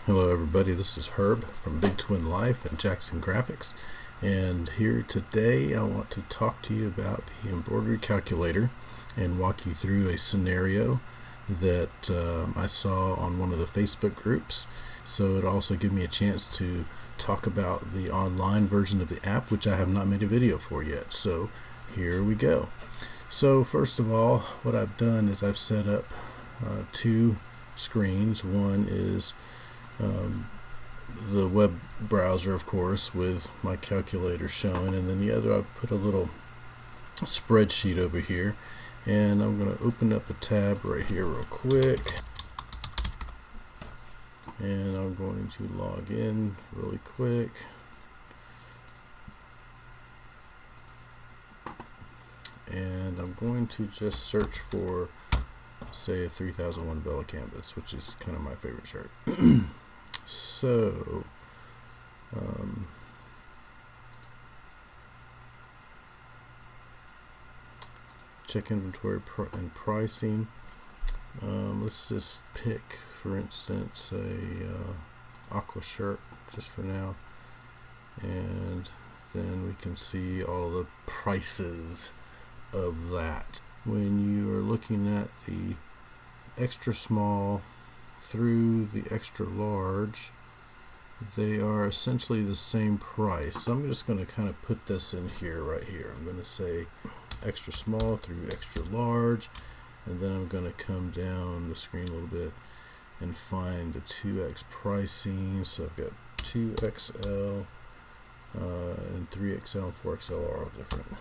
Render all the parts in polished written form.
Hello everybody, this is Herb from Big Twin Life and Jackson Graphics, and here today I want to talk to you about the embroidery calculator and walk you through a scenario that I saw on one of the Facebook groups. So it'll also give me a chance to talk about the online version of the app, which I have not made a video for yet. So here we go. So first of all, what I've done is I've set up two screens. One is the web browser, of course, with my calculator showing, and then the other I've put a little spreadsheet over here, and I'm going to open up a tab right here real quick, and I'm going to log in really quick. And I'm going to just search for, say, a 3001 Bella Canvas, which is kind of my favorite shirt. So, check inventory and pricing. Let's just pick, for instance, a aqua shirt just for now, and then we can see all the prices of that. When you are looking at the extra small through the extra large, they are essentially the same price. So I'm just going to kind of put this in here right here. I'm going to say extra small through extra large, and then I'm going to come down the screen a little bit and find the 2x pricing. So I've got 2XL and 3XL and 4XL are all different.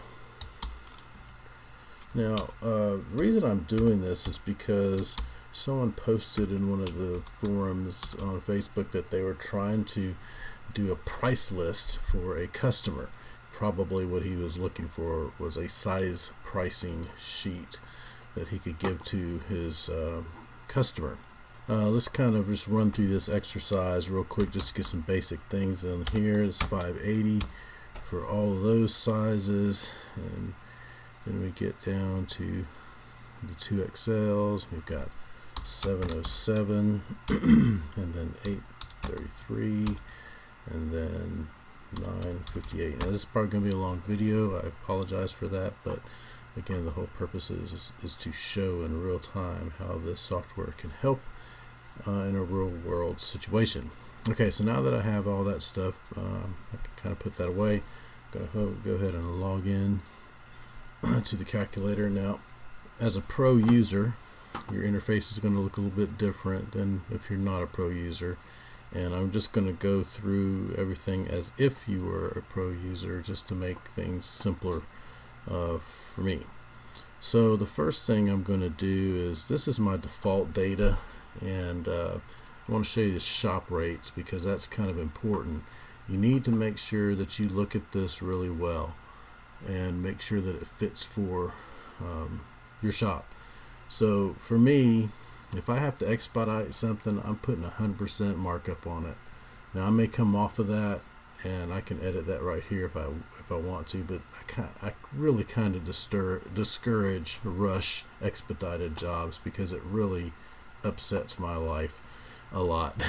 Now, the reason I'm doing this is because someone posted in one of the forums on Facebook that they were trying to do a price list for a customer. Probably what he was looking for was a size pricing sheet that he could give to his customer. Let's kind of just run through this exercise real quick just to get some basic things in here. It's 580 for all of those sizes, and then we get down to the 2XLs. We've got 707 and then 833 and then 958. Now this is probably going to be a long video. I apologize for that, but again, the whole purpose is to show in real time how this software can help in a real world situation. Okay, so now that I have all that stuff, I can kind of put that away. I'm going to go ahead and log in to the calculator. Now, as a pro user, your interface is going to look a little bit different than if you're not a pro user, and I'm just going to go through everything as if you were a pro user just to make things simpler for me. So the first thing I'm going to do is, this is my default data, and I want to show you the shop rates because that's kind of important. You need to make sure that you look at this really well and make sure that it fits for your shop. So for me, if I have to expedite something, I'm putting 100% markup on it. Now I may come off of that, and I can edit that right here if I want to, but I really kind of discourage rush expedited jobs because it really upsets my life a lot.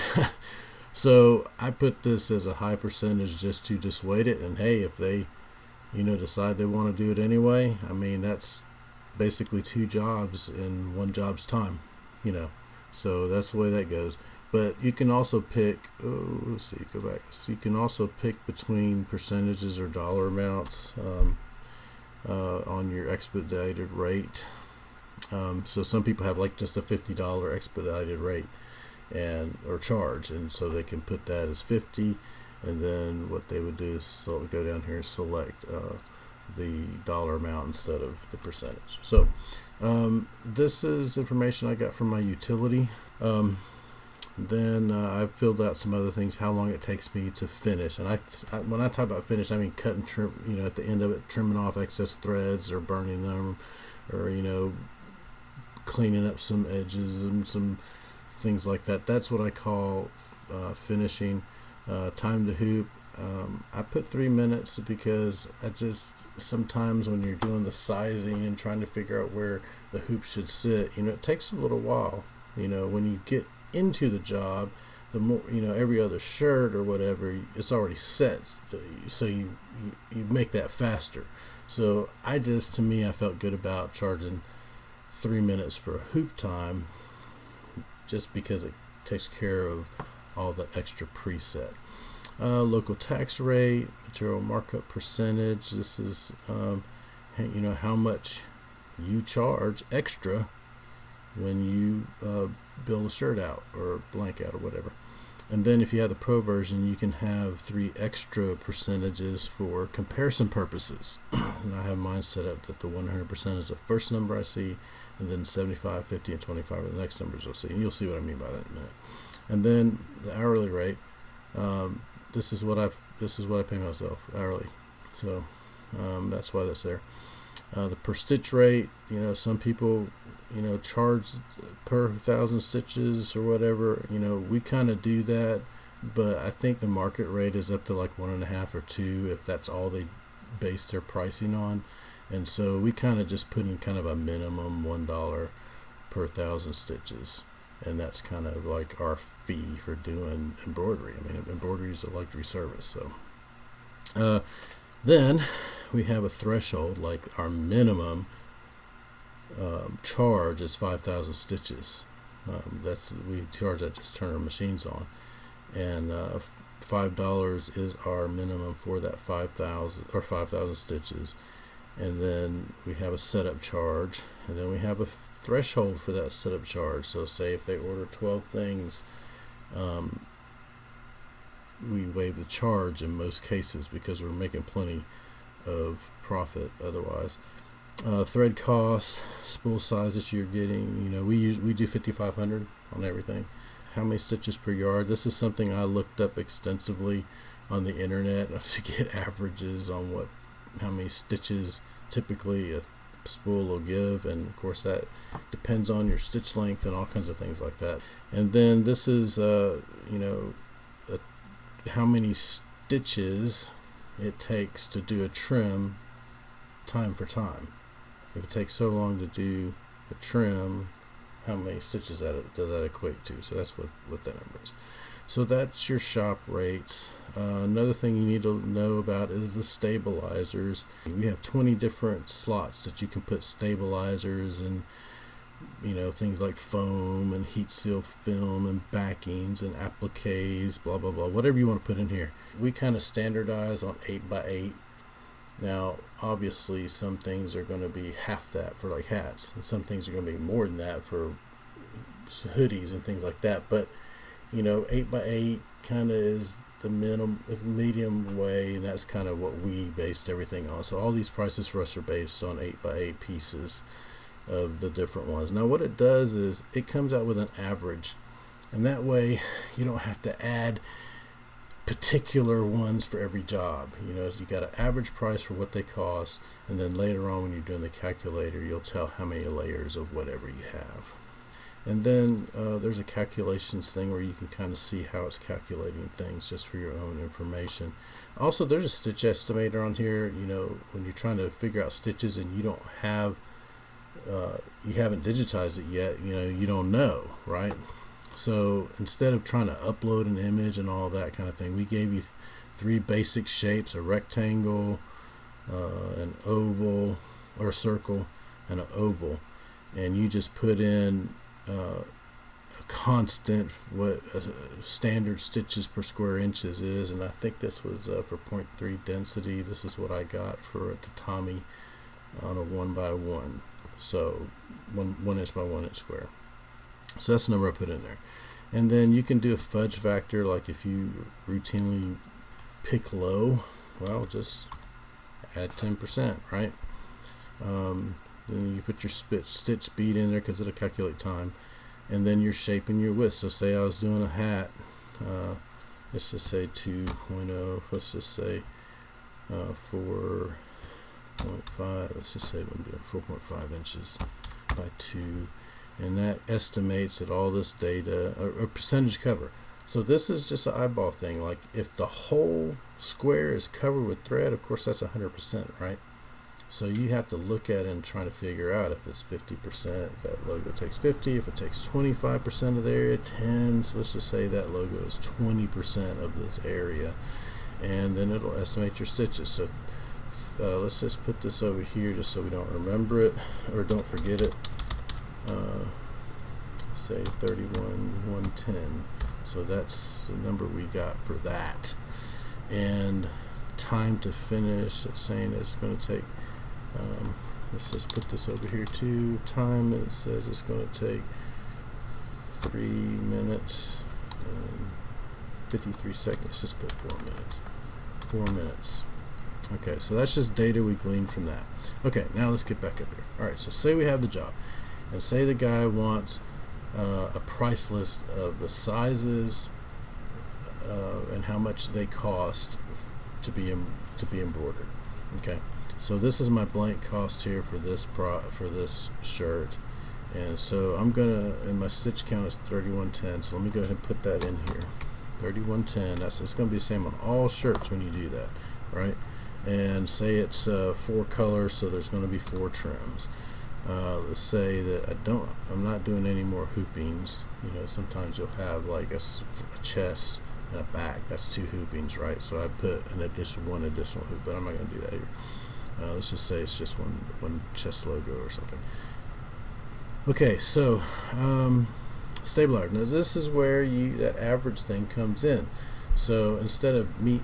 So I put this as a high percentage just to dissuade it, and hey, if they decide they want to do it anyway, I mean, that's basically two jobs in one job's time, so that's the way that goes. But you can also pick, let's see, go back. So you can also pick between percentages or dollar amounts on your expedited rate. So some people have like just a $50 expedited rate or charge, and so they can put that as 50. And then what they would do is go down here and select the dollar amount instead of the percentage. So this is information I got from my utility. Then I filled out some other things, how long it takes me to finish. And when I talk about finish, I mean cut and trim, at the end of it, trimming off excess threads or burning them, or cleaning up some edges and some things like that. That's what I call finishing. Time to hoop, I put 3 minutes because sometimes when you're doing the sizing and trying to figure out where the hoop should sit, it takes a little while. When you get into the job, the more, every other shirt or whatever, it's already set, so you make that faster. So to me, I felt good about charging 3 minutes for a hoop time, just because it takes care of all the extra preset. Local tax rate, material markup percentage. This is how much you charge extra when you build a shirt out or blank out or whatever. And then if you have the pro version, you can have 3 extra percentages for comparison purposes. And I have mine set up that the 100% is the first number I see, and then 75, 50, and 25 are the next numbers I'll see. And you'll see what I mean by that in a minute. And then the hourly rate. This is what I pay myself hourly. So that's why that's there. The per stitch rate. Some people charge per 1,000 stitches or whatever. We kind of do that, but I think the market rate is up to like 1.5 or 2 if that's all they base their pricing on. And so we kind of just put in kind of a minimum $1 per 1,000 stitches, and that's kind of like our fee for doing embroidery. I mean, embroidery is a luxury service. So then we have a threshold, like our minimum charge is 5,000 stitches. We charge that just turn our machines on, and $5 is our minimum for that 5,000 stitches. And then we have a setup charge, and then we have a threshold for that setup charge. So say if they order 12 things, we waive the charge in most cases because we're making plenty of profit otherwise. Thread costs, spool size that you're getting, we do 5,500 on everything. How many stitches per yard? This is something I looked up extensively on the internet to get averages on how many stitches typically a spool will give, and of course that depends on your stitch length and all kinds of things like that. And then this is how many stitches it takes to do a trim time for time. If it takes so long to do a trim, how many stitches does that equate to? So that's what that number is. So that's your shop rates. Another thing you need to know about is the stabilizers. We have 20 different slots that you can put stabilizers and things like foam and heat seal film and backings and appliques, blah blah blah, whatever you want to put in here. We kind of standardize on 8x8. Now obviously some things are going to be half that for like hats, and some things are going to be more than that for hoodies and things like that. But 8x8 kind of is the medium way, and that's kind of what we based everything on. So all these prices for us are based on 8x8 pieces of the different ones. Now what it does is it comes out with an average, and that way you don't have to add particular ones for every job. You got an average price for what they cost, and then later on when you're doing the calculator, you'll tell how many layers of whatever you have. And then there's a calculations thing where you can kind of see how it's calculating things just for your own information. Also, there's a stitch estimator on here. When you're trying to figure out stitches and you don't have you haven't digitized it yet, you don't know, right? So instead of trying to upload an image and all that kind of thing, we gave you 3 basic shapes: a rectangle, an oval or a circle, and an oval. And you just put in a constant what standard stitches per square inches is, and I think this was for 0.3 density. This is what I got for a tatami on a 1x1, so 1 inch by 1 inch square. So that's the number I put in there. And then you can do a fudge factor, like if you routinely pick low, well, just add 10%, right? Then you put your stitch speed in there because it'll calculate time, and then you're shaping your width. So say I was doing a hat, let's just say 2.0, let's just say 4.5, let's just say I'm doing 4.5 inches by 2, and that estimates that all this data, a percentage cover. So this is just an eyeball thing. Like if the whole square is covered with thread, of course that's 100%, right? So you have to look at it and try to figure out if it's 50%, if that logo takes 50, if it takes 25% of the area, 10. So let's just say that logo is 20% of this area, and then it'll estimate your stitches. So let's just put this over here just so we don't remember it or don't forget it. Say 31,110. So that's the number we got for that. And time to finish, it's saying it's going to take, let's just put this over here too. Time, it says it's going to take 3 minutes and 53 seconds. Let's just put 4 minutes. 4 minutes. Okay, so that's just data we gleaned from that. Okay, now let's get back up here. Alright, so say we have the job, and say the guy wants a price list of the sizes and how much they cost to be embroidered. Okay, so this is my blank cost here for this shirt, and so I'm gonna, and my stitch count is 3110. So let me go ahead and put that in here. 3110. It's going to be the same on all shirts when you do that, right? And say it's 4 colors, so there's going to be 4 trims. Let's say that I'm not doing any more hoopings. You know, sometimes you'll have like a chest and a back. That's 2 hoopings, right? So I put one additional hoop, but I'm not going to do that here. Let's just say it's just one chest logo or something. Okay, so stabilizer. Now this is where that average thing comes in. So instead of me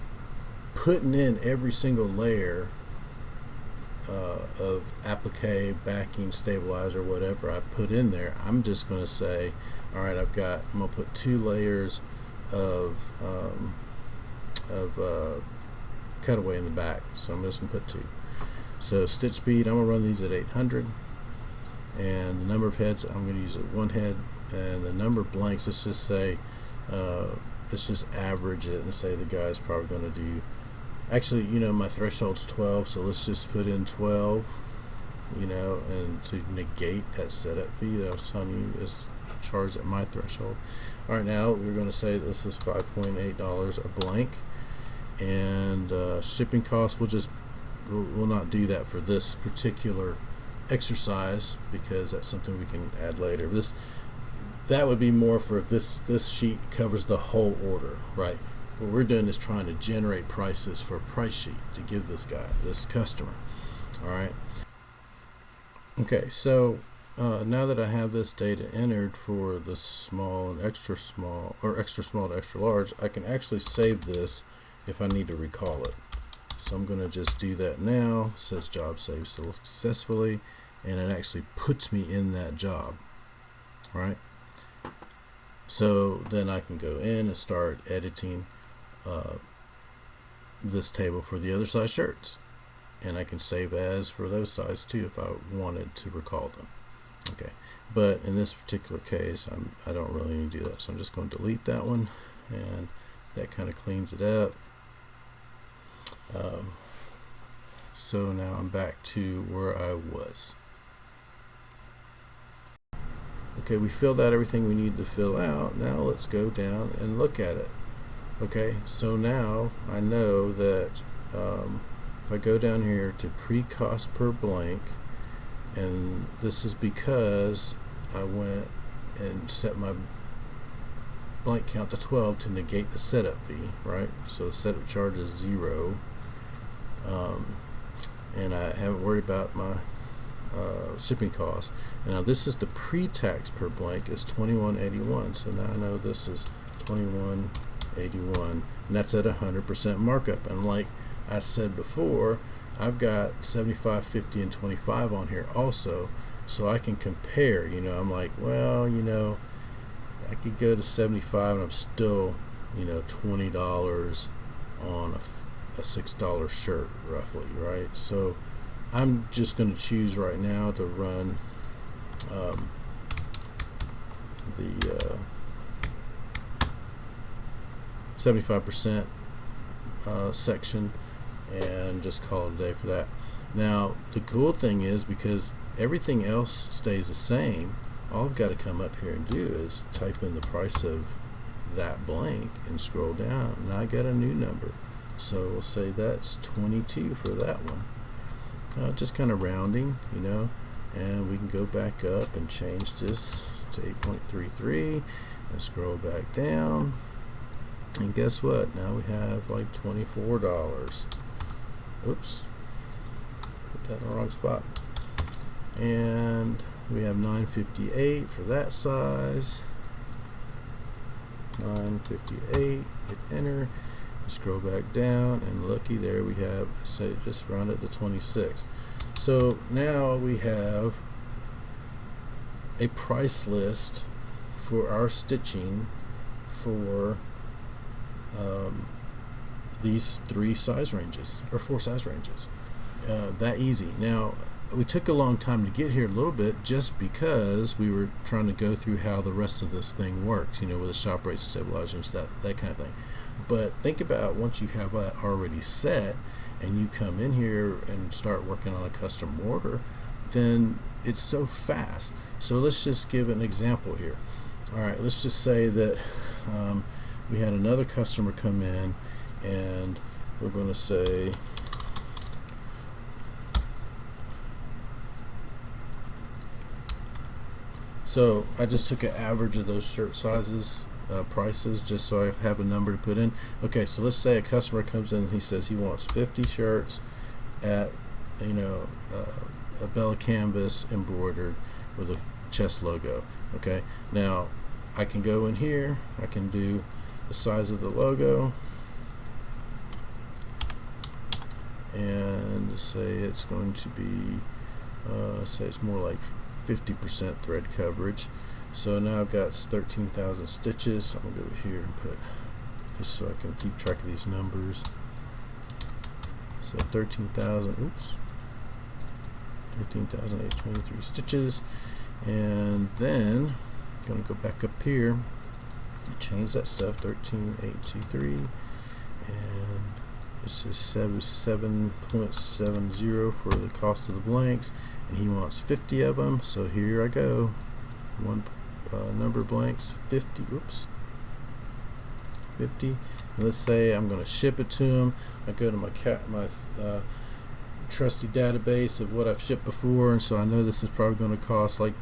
putting in every single layer of applique, backing, stabilizer, whatever I put in there, I'm just going to say, all right, I'm going to put 2 layers of cutaway in the back. So I'm just going to put 2. So stitch speed, I'm going to run these at 800, and the number of heads, I'm going to use 1 head, and the number of blanks, let's just say, let's just average it and say the guy's probably going to do, actually, you know, my threshold's 12, so let's just put in 12, you know, and to negate that setup fee that I was telling you is charged at my threshold. All right, now we're going to say this is $5.8 a blank, and shipping costs, we'll not do that for this particular exercise because that's something we can add later. That would be more for if this sheet covers the whole order, right? What we're doing is trying to generate prices for a price sheet to give this customer. All right. Okay, so now that I have this data entered for the small and extra small, or extra small to extra large, I can actually save this if I need to recall it. So I'm going to just do that now. It says job saved successfully, and it actually puts me in that job. All right. So then I can go in and start editing this table for the other size shirts, and I can save as for those size too if I wanted to recall them. Okay, but in this particular case I don't really need to do that, so I'm just going to delete that one, and that kind of cleans it up. So now I'm back to where I was. Okay, we filled out everything we need to fill out. Now let's go down and look at it. Okay, so now I know that if I go down here to pre-cost per blank, and this is because I went and set my blank count to 12 to negate the setup fee, right? So the setup charge is 0, and I haven't worried about my shipping costs. And now this is the pre-tax per blank is $21.81. So now I know this is $21.81, and that's at 100% markup. And like I said before, I've got 75, 50, and 25 on here also, so I can compare. You know, I'm like, well, you know, I could go to 75 and I'm still, you know, $20 on a $6 shirt roughly, right? So I'm just going to choose right now to run the 75% section and just call it a day for that. Now the cool thing is, because everything else stays the same, all I've got to come up here and do is type in the price of that blank and scroll down, and I got a new number. So we'll say that's 22 for that one. just kind of rounding, and we can go back up and change this to 8.33 and scroll back down, and guess what, now we have like $24. Oops, put that in the wrong spot. And we have $9.58 for that size. $9.58, hit enter, scroll back down, and looky there we have, say, just round it to 26. So now we have a price list for our stitching for these 3 size ranges, or 4 size ranges. That easy. Now, we took a long time to get here a little bit just because we were trying to go through how the rest of this thing works, with the shop rates, stabilizers, that kind of thing. But think about once you have that already set and you come in here and start working on a custom order, then it's so fast. So let's just give an example here. All right, let's just say that we had another customer come in, and we're going to say so I just took an average of those shirt sizes prices just so I have a number to put in. Okay, so let's say a customer comes in and he says he wants 50 shirts at a Bella canvas embroidered with a chest logo. Okay, now I can go in here, I can do the size of the logo and say it's going to be say it's more like 50% thread coverage. So now I've got 13,000 stitches. I'm gonna go here and put, just so I can keep track of these numbers. So 13,000, 13,823 stitches, and then I'm gonna go back up here and change that stuff, 13,823, and this is 7.70 for the cost of the blanks, and he wants 50 of them. So here I go, one number of blanks, 50. Oops, 50. And let's say I'm going to ship it to him. I go to my trusty database of what I've shipped before, and so I know this is probably going to cost like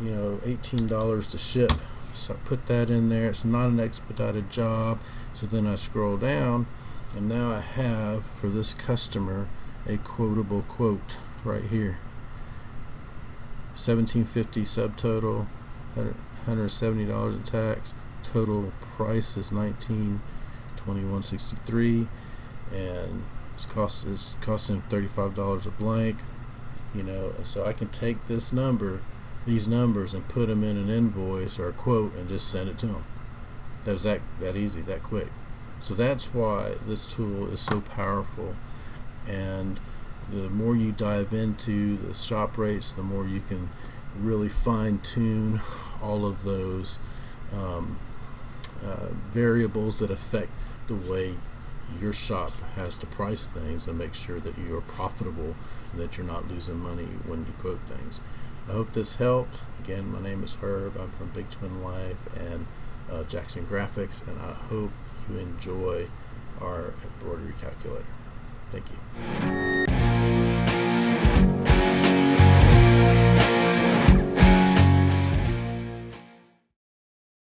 $18 to ship. So I put that in there. It's not an expedited job. So then I scroll down, and now I have for this customer a quotable quote right here. $17.50 subtotal, $170 in tax. Total price is $19.21.63, and it's costing $35 a blank. So I can take these numbers, and put them in an invoice or a quote and just send it to them. That was that easy, that quick. So that's why this tool is so powerful, and the more you dive into the shop rates, the more you can really fine-tune all of those variables that affect the way your shop has to price things, and make sure that you are profitable and that you're not losing money when you quote things. I hope this helped. Again, my name is Herb. I'm from Big Twin Life and Jackson Graphics, and I hope you enjoy our embroidery calculator. Thank you.